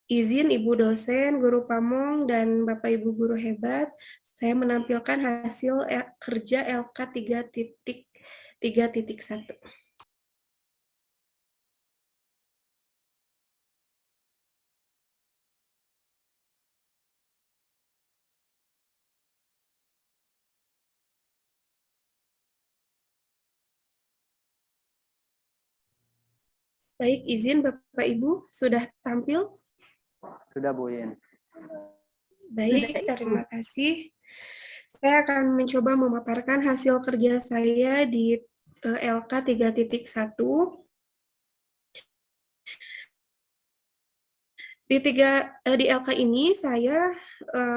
Izin Ibu dosen, Guru Pamong, dan Bapak Ibu guru hebat, saya menampilkan hasil kerja LK 3.3.1. Baik, izin Bapak Ibu, sudah tampil? Sudah, Bu Yin. Baik, terima kasih. Saya akan mencoba memaparkan hasil kerja saya di LK 3.1. Di LK ini saya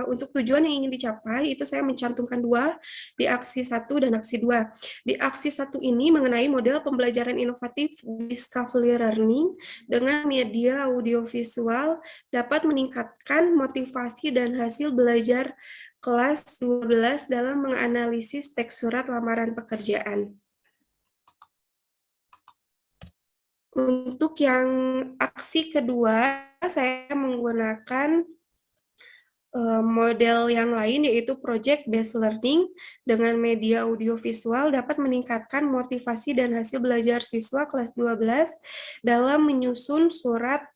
untuk tujuan yang ingin dicapai itu saya mencantumkan dua di aksi 1 dan aksi 2. Di aksi 1 ini mengenai model pembelajaran inovatif Discovery Learning dengan media audiovisual dapat meningkatkan motivasi dan hasil belajar kelas 12 dalam menganalisis teks surat lamaran pekerjaan. Untuk yang aksi kedua, saya menggunakan model yang lain, yaitu Project Based Learning dengan media audiovisual dapat meningkatkan motivasi dan hasil belajar siswa kelas 12 dalam menyusun surat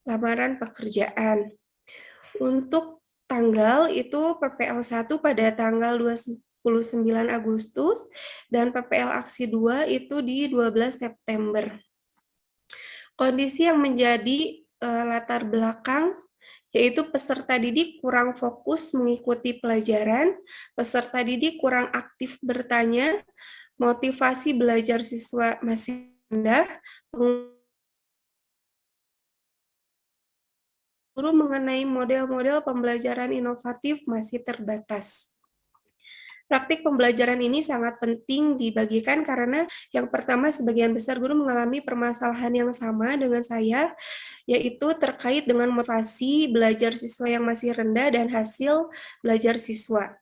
lamaran pekerjaan. Untuk tanggal itu PPL 1 pada tanggal 29 Agustus dan PPL aksi 2 itu di 12 September. Kondisi yang menjadi latar belakang yaitu peserta didik kurang fokus mengikuti pelajaran, peserta didik kurang aktif bertanya, motivasi belajar siswa masih rendah, guru mengenai model-model pembelajaran inovatif masih terbatas. Praktik pembelajaran ini sangat penting dibagikan karena yang pertama sebagian besar guru mengalami permasalahan yang sama dengan saya, yaitu terkait dengan motivasi belajar siswa yang masih rendah dan hasil belajar siswa.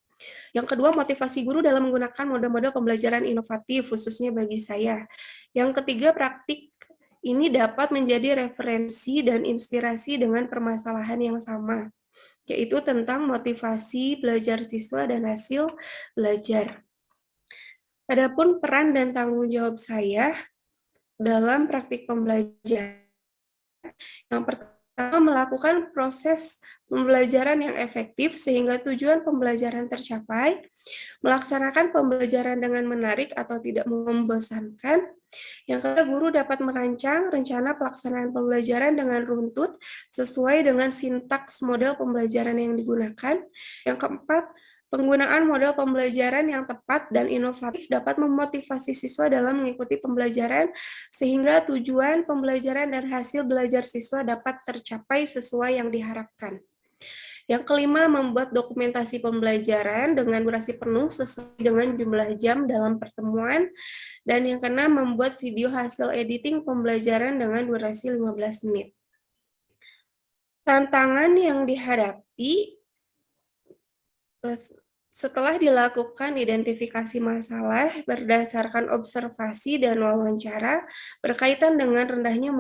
Yang kedua, motivasi guru dalam menggunakan model-model pembelajaran inovatif, khususnya bagi saya. Yang ketiga, praktik ini dapat menjadi referensi dan inspirasi dengan permasalahan yang sama, yaitu tentang motivasi belajar siswa dan hasil belajar. Adapun peran dan tanggung jawab saya dalam praktik pembelajaran, yang pertama melakukan proses pembelajaran yang efektif sehingga tujuan pembelajaran tercapai, melaksanakan pembelajaran dengan menarik atau tidak membosankan. Yang kedua, guru dapat merancang rencana pelaksanaan pembelajaran dengan runtut sesuai dengan sintaks model pembelajaran yang digunakan. Yang keempat, penggunaan model pembelajaran yang tepat dan inovatif dapat memotivasi siswa dalam mengikuti pembelajaran sehingga tujuan pembelajaran dan hasil belajar siswa dapat tercapai sesuai yang diharapkan. Yang kelima, membuat dokumentasi pembelajaran dengan durasi penuh sesuai dengan jumlah jam dalam pertemuan. Dan yang keenam, membuat video hasil editing pembelajaran dengan durasi 15 menit. Tantangan yang dihadapi setelah dilakukan identifikasi masalah berdasarkan observasi dan wawancara berkaitan dengan rendahnya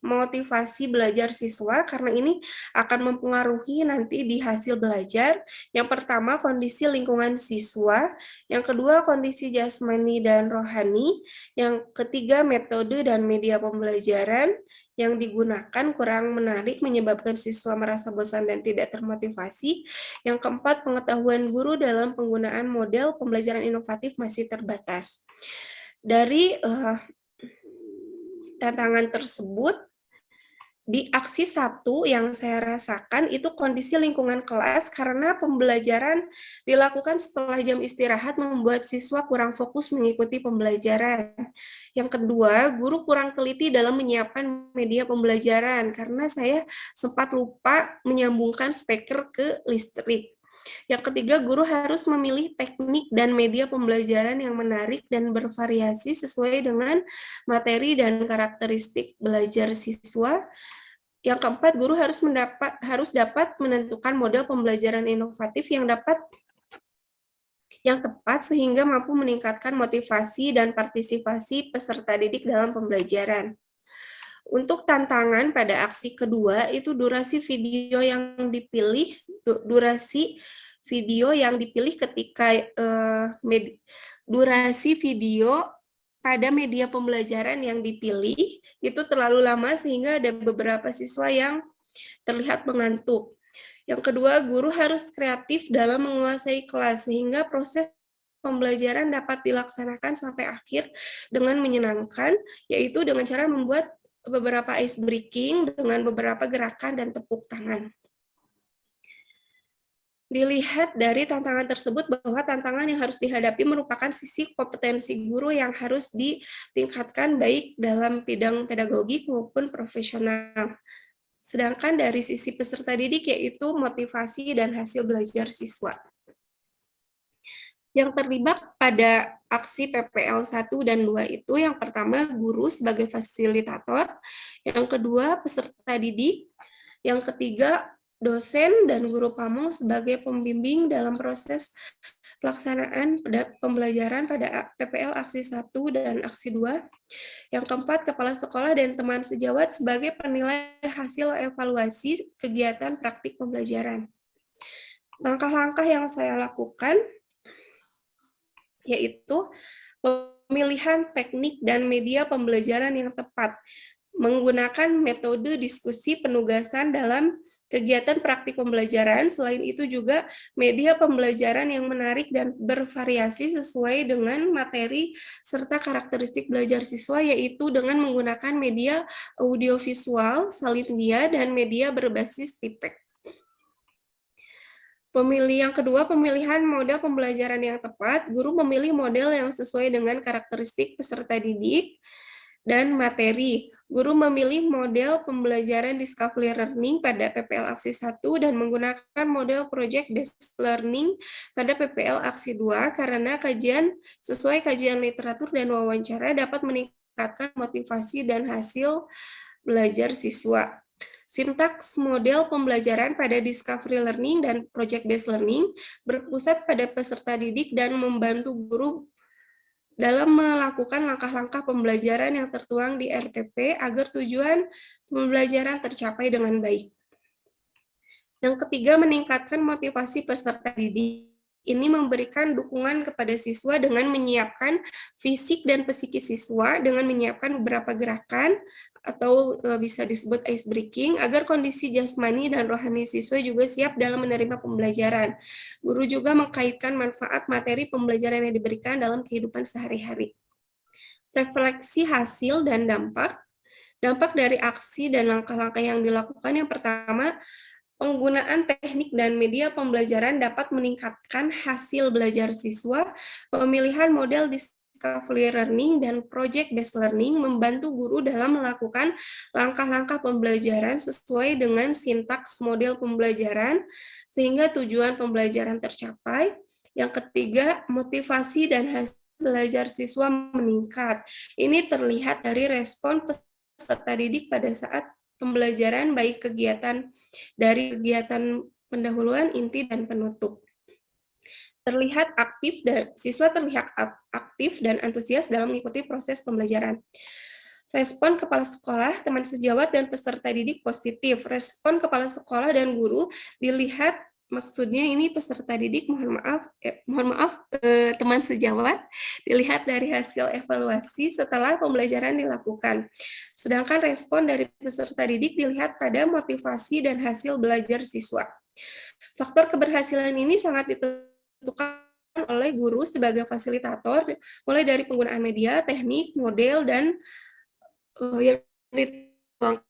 motivasi belajar siswa, karena ini akan mempengaruhi nanti di hasil belajar. Yang pertama, kondisi lingkungan siswa. Yang kedua, kondisi jasmani dan rohani. Yang ketiga, metode dan media pembelajaran yang digunakan kurang menarik menyebabkan siswa merasa bosan dan tidak termotivasi. Yang keempat, pengetahuan guru dalam penggunaan model pembelajaran inovatif masih terbatas. Dari tantangan tersebut, di aksi 1 yang saya rasakan itu kondisi lingkungan kelas karena pembelajaran dilakukan setelah jam istirahat membuat siswa kurang fokus mengikuti pembelajaran. Yang kedua, guru kurang teliti dalam menyiapkan media pembelajaran karena saya sempat lupa menyambungkan speaker ke listrik. Yang ketiga, guru harus memilih teknik dan media pembelajaran yang menarik dan bervariasi sesuai dengan materi dan karakteristik belajar siswa. Yang keempat, guru harus dapat menentukan model pembelajaran inovatif yang yang tepat sehingga mampu meningkatkan motivasi dan partisipasi peserta didik dalam pembelajaran. Untuk tantangan pada aksi kedua itu durasi video yang dipilih ketika durasi video pada media pembelajaran yang dipilih itu terlalu lama sehingga ada beberapa siswa yang terlihat mengantuk. Yang kedua, guru harus kreatif dalam menguasai kelas sehingga proses pembelajaran dapat dilaksanakan sampai akhir dengan menyenangkan, yaitu dengan cara membuat beberapa ice breaking dengan beberapa gerakan dan tepuk tangan. Dilihat dari tantangan tersebut bahwa tantangan yang harus dihadapi merupakan sisi kompetensi guru yang harus ditingkatkan baik dalam bidang pedagogik maupun profesional. Sedangkan dari sisi peserta didik yaitu motivasi dan hasil belajar siswa. Yang terlibat pada aksi PPL 1 dan 2 itu yang pertama guru sebagai fasilitator, yang kedua peserta didik, yang ketiga dosen dan guru pamong sebagai pembimbing dalam proses pelaksanaan pembelajaran pada PPL aksi 1 dan aksi 2. Yang keempat, kepala sekolah dan teman sejawat sebagai penilai hasil evaluasi kegiatan praktik pembelajaran. Langkah-langkah yang saya lakukan yaitu pemilihan teknik dan media pembelajaran yang tepat, menggunakan metode diskusi penugasan dalam kegiatan praktik pembelajaran. Selain itu juga media pembelajaran yang menarik dan bervariasi sesuai dengan materi serta karakteristik belajar siswa, yaitu dengan menggunakan media audiovisual, salin media, dan media berbasis tipek. Yang kedua, pemilihan model pembelajaran yang tepat. Guru memilih model yang sesuai dengan karakteristik peserta didik dan materi. Guru memilih model pembelajaran Discovery Learning pada PPL Aksi 1 dan menggunakan model Project Based Learning pada PPL Aksi 2 karena sesuai kajian literatur dan wawancara dapat meningkatkan motivasi dan hasil belajar siswa. Sintaks model pembelajaran pada Discovery Learning dan Project Based Learning berpusat pada peserta didik dan membantu guru dalam melakukan langkah-langkah pembelajaran yang tertuang di RTP agar tujuan pembelajaran tercapai dengan baik. Yang ketiga, meningkatkan motivasi peserta didik. Ini memberikan dukungan kepada siswa dengan menyiapkan fisik dan psikis siswa, dengan menyiapkan beberapa gerakan, atau bisa disebut ice breaking, agar kondisi jasmani dan rohani siswa juga siap dalam menerima pembelajaran. Guru juga mengkaitkan manfaat materi pembelajaran yang diberikan dalam kehidupan sehari-hari. Refleksi hasil dan dampak. Dampak dari aksi dan langkah-langkah yang dilakukan yang pertama, penggunaan teknik dan media pembelajaran dapat meningkatkan hasil belajar siswa. Pemilihan model Discovery Learning dan Project Based Learning membantu guru dalam melakukan langkah-langkah pembelajaran sesuai dengan sintaks model pembelajaran sehingga tujuan pembelajaran tercapai. Yang ketiga, motivasi dan hasil belajar siswa meningkat. Ini terlihat dari respon peserta didik pada saat pembelajaran baik dari kegiatan pendahuluan, inti, dan penutup. Siswa terlihat aktif dan antusias dalam mengikuti proses pembelajaran. Respon kepala sekolah, teman sejawat, dan peserta didik positif. Respon kepala sekolah dan guru dilihat, maksudnya ini peserta didik, teman sejawat, dilihat dari hasil evaluasi setelah pembelajaran dilakukan. Sedangkan respon dari peserta didik dilihat pada motivasi dan hasil belajar siswa. Faktor keberhasilan ini sangat ditentukan oleh guru sebagai fasilitator, mulai dari penggunaan media, teknik, model, dan yang dituangkan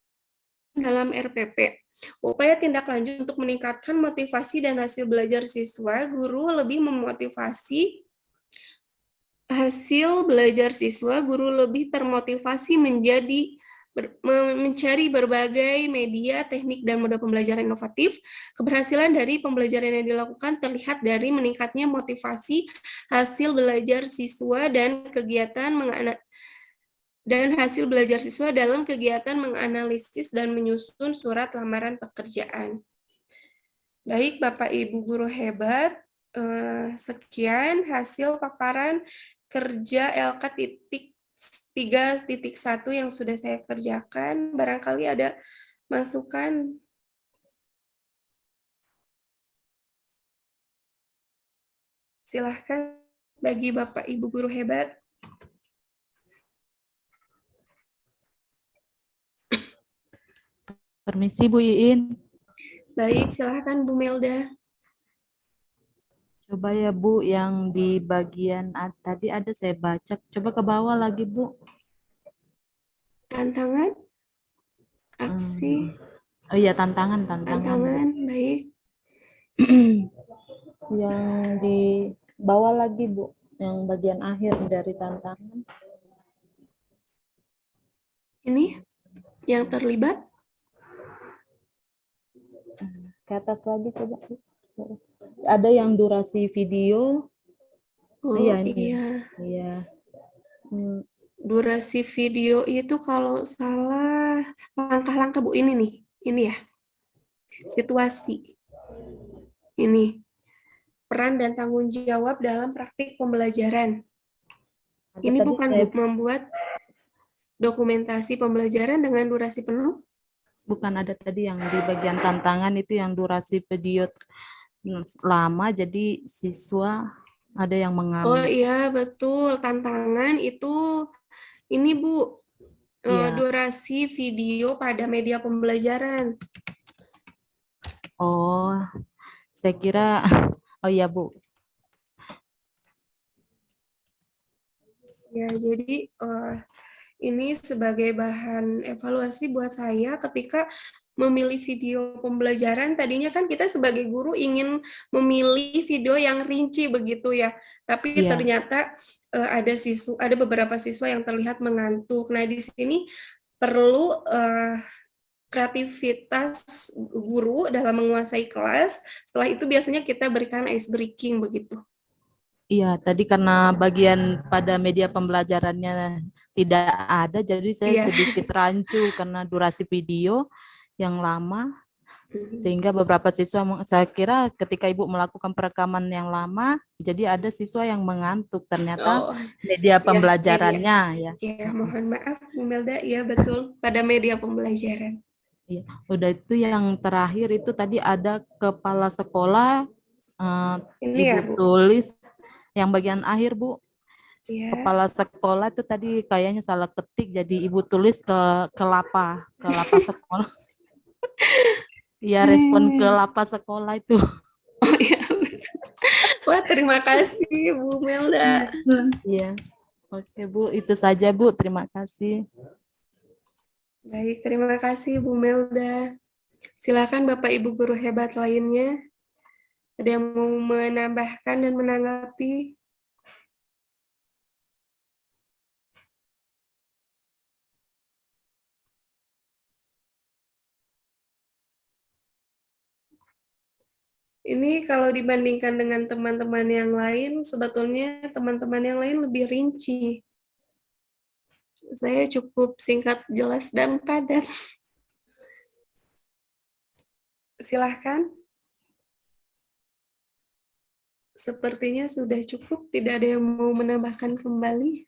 dalam RPP. Upaya tindak lanjut untuk meningkatkan motivasi dan hasil belajar siswa, guru lebih memotivasi hasil belajar siswa, guru lebih termotivasi mencari berbagai media, teknik, dan model pembelajaran inovatif. Keberhasilan dari pembelajaran yang dilakukan terlihat dari meningkatnya motivasi hasil belajar siswa dan hasil belajar siswa dalam kegiatan menganalisis dan menyusun surat lamaran pekerjaan. Baik, Bapak Ibu guru hebat, Sekian hasil paparan kerja LK titik 3.1 yang sudah saya kerjakan. Barangkali ada masukan. Silahkan bagi Bapak Ibu guru hebat. Permisi Bu Iin. Baik, silahkan Bu Melda. Coba ya Bu, yang di bagian tadi ada saya baca. Coba ke bawah lagi Bu. Tantangan, aksi, Oh iya, tantangan. tantangan, baik. Yang di bawah lagi Bu, yang bagian akhir dari tantangan. Ini yang terlibat. Ke atas lagi coba. Ada yang durasi video. Oh Iya ini. iya. Iya. Durasi video itu kalau salah langkah-langkah Bu, ini nih. Ini ya. Situasi. Ini. Peran dan tanggung jawab dalam praktik pembelajaran. Ini bukan Bu, membuat dokumentasi pembelajaran dengan durasi penuh. Bukan, ada tadi yang di bagian tantangan itu yang durasi video lama, jadi siswa ada yang mengambil. Oh iya, betul. Tantangan itu ini Bu, Iya. durasi video pada media pembelajaran. Oh, saya kira, oh iya Bu. Ya, jadi ini sebagai bahan evaluasi buat saya ketika memilih video pembelajaran. Tadinya kan kita sebagai guru ingin memilih video yang rinci begitu ya, tapi Iya. ternyata ada beberapa siswa yang terlihat mengantuk. Nah, di sini perlu kreativitas guru dalam menguasai kelas. Setelah itu biasanya kita berikan ice breaking begitu. Iya, tadi karena bagian pada media pembelajarannya tidak ada, jadi saya sedikit rancu karena durasi video yang lama, sehingga beberapa siswa, saya kira ketika Ibu melakukan perekaman yang lama, jadi ada siswa yang mengantuk, ternyata media pembelajarannya ya. Ya, mohon maaf Bu Melda, ya betul, pada media pembelajaran. Iya, udah itu yang terakhir itu tadi ada kepala sekolah, Ini Ibu ya, Bu? tulis yang bagian akhir Bu. Ya. Kepala sekolah itu tadi kayaknya salah ketik, jadi Ibu tulis ke lapa sekolah. Ya, respon ke lapa sekolah itu. Oh iya, betul. Wah, terima kasih Bu Melda. Iya. Oke Bu, itu saja Bu, terima kasih. Baik, terima kasih Bu Melda. Silakan Bapak Ibu guru hebat lainnya. Ada yang mau menambahkan dan menanggapi? Ini kalau dibandingkan dengan teman-teman yang lain, sebetulnya teman-teman yang lain lebih rinci. Saya cukup singkat, jelas, dan padat. Silahkan. Sepertinya sudah cukup, tidak ada yang mau menambahkan kembali.